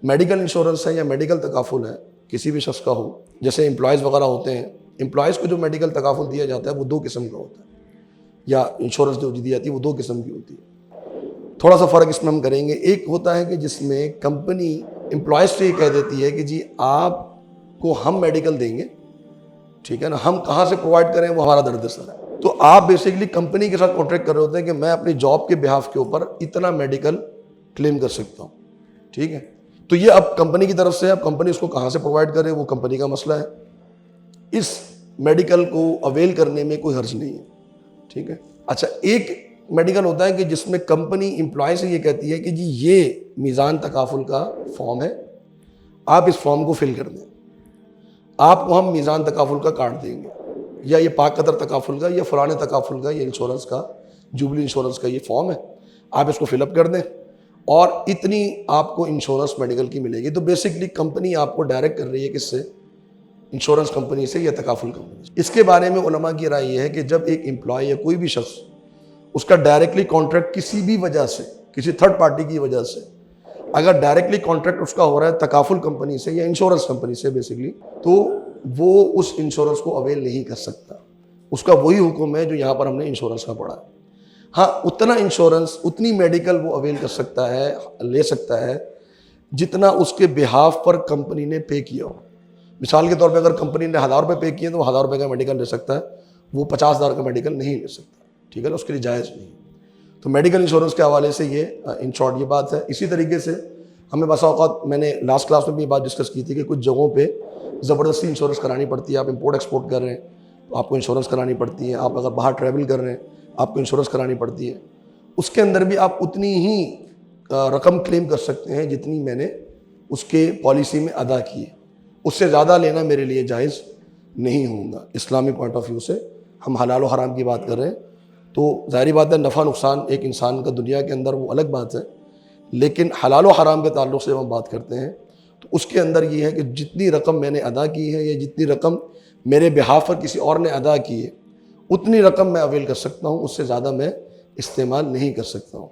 Medical insurance ہے یا medical تکافل ہے کسی بھی شخص کا ہو، جیسے امپلائیز وغیرہ ہوتے ہیں، امپلائیز کو جو میڈیکل تکافل دیا جاتا ہے وہ 2 قسم کا ہوتا ہے، یا انشورنس جو دی جاتی ہے وہ 2 قسم کی ہوتی ہے۔ تھوڑا سا فرق اس میں ہم کریں گے۔ ایک ہوتا ہے کہ جس میں کمپنی امپلائیز سے یہ کہہ دیتی ہے کہ جی آپ کو ہم میڈیکل دیں گے، ٹھیک ہے نا، ہم کہاں سے پرووائڈ کریں وہ ہمارا درد سر ہے۔ تو آپ بیسیکلی کمپنی کے ساتھ کانٹریکٹ کر رہے ہوتے ہیں کہ میں اپنی جاب کے بہاف کے اوپر اتنا میڈیکل کلیم کر سکتا ہوں، ٹھیک ہے۔ تو یہ اب کمپنی کی طرف سے، اب کمپنی اس کو کہاں سے پرووائڈ کرے وہ کمپنی کا مسئلہ ہے، اس میڈیکل کو اویل کرنے میں کوئی حرج نہیں ہے، ٹھیک ہے۔ اچھا، ایک میڈیکل ہوتا ہے کہ جس میں کمپنی امپلائی سے یہ کہتی ہے کہ جی یہ میزان تکافل کا فارم ہے، آپ اس فارم کو فل کر دیں، آپ کو ہم میزان تکافل کا کارڈ دیں گے، یا یہ پاک قطر تکافل کا یا فلانے تکافل کا، یہ انشورنس کا، جوبلی انشورنس کا یہ فارم ہے، آپ اس کو فل اپ کر دیں اور اتنی آپ کو انشورنس میڈیکل کی ملے گی۔ تو بیسکلی کمپنی آپ کو ڈائریکٹ کر رہی ہے کس سے؟ انشورنس کمپنی سے یا تکافل کمپنی سے۔ اس کے بارے میں علماء کی رائے یہ ہے کہ جب ایک امپلائی یا کوئی بھی شخص اس کا ڈائریکٹلی کانٹریکٹ کسی بھی وجہ سے، کسی تھرڈ پارٹی کی وجہ سے، اگر ڈائریکٹلی کانٹریکٹ اس کا ہو رہا ہے تکافل کمپنی سے یا انشورنس کمپنی سے بیسکلی، تو وہ اس انشورنس کو اویل نہیں کر سکتا۔ اس کا وہی حکم ہے جو یہاں پر ہم نے انشورنس کا پڑھا ہے۔ ہاں، اتنا انشورنس، اتنی میڈیکل وہ اویل کر سکتا ہے، لے سکتا ہے جتنا اس کے بہاف پر کمپنی نے پے کیا ہو۔ مثال کے طور پہ اگر کمپنی نے 1000 روپے پے کیے تو وہ 1000 روپے کا میڈیکل لے سکتا ہے، وہ 50,000 کا میڈیکل نہیں لے سکتا، ٹھیک ہے نا، اس کے لیے جائز نہیں۔ تو میڈیکل انشورنس کے حوالے سے یہ ان شارٹ یہ بات ہے۔ اسی طریقے سے ہمیں بسا اوقات، میں نے لاسٹ کلاس میں بھی یہ بات ڈسکس کی تھی کہ کچھ جگہوں پہ زبردستی انشورنس کرانے پڑتی ہے۔ آپ امپورٹ ایکسپورٹ کر رہے ہیں تو آپ کو انشورنس کرانی پڑتی ہے، آپ اگر باہر ٹریول کر رہے ہیں آپ کو انشورنس کرانی پڑتی ہے۔ اس کے اندر بھی آپ اتنی ہی رقم کلیم کر سکتے ہیں جتنی میں نے اس کے پالیسی میں ادا کی ہے، اس سے زیادہ لینا میرے لیے جائز نہیں ہوں گا۔ اسلامی پوائنٹ آف ویو سے ہم حلال و حرام کی بات کر رہے ہیں، تو ظاہری بات ہے نفع نقصان ایک انسان کا دنیا کے اندر وہ الگ بات ہے، لیکن حلال و حرام کے تعلق سے ہم بات کرتے ہیں تو اس کے اندر یہ ہے کہ جتنی رقم میں نے ادا کی ہے یا جتنی رقم میرے بہاف پر کسی اور نے ادا کی ہے اتنی رقم میں اویل کر سکتا ہوں، اس سے زیادہ میں استعمال نہیں کر سکتا ہوں۔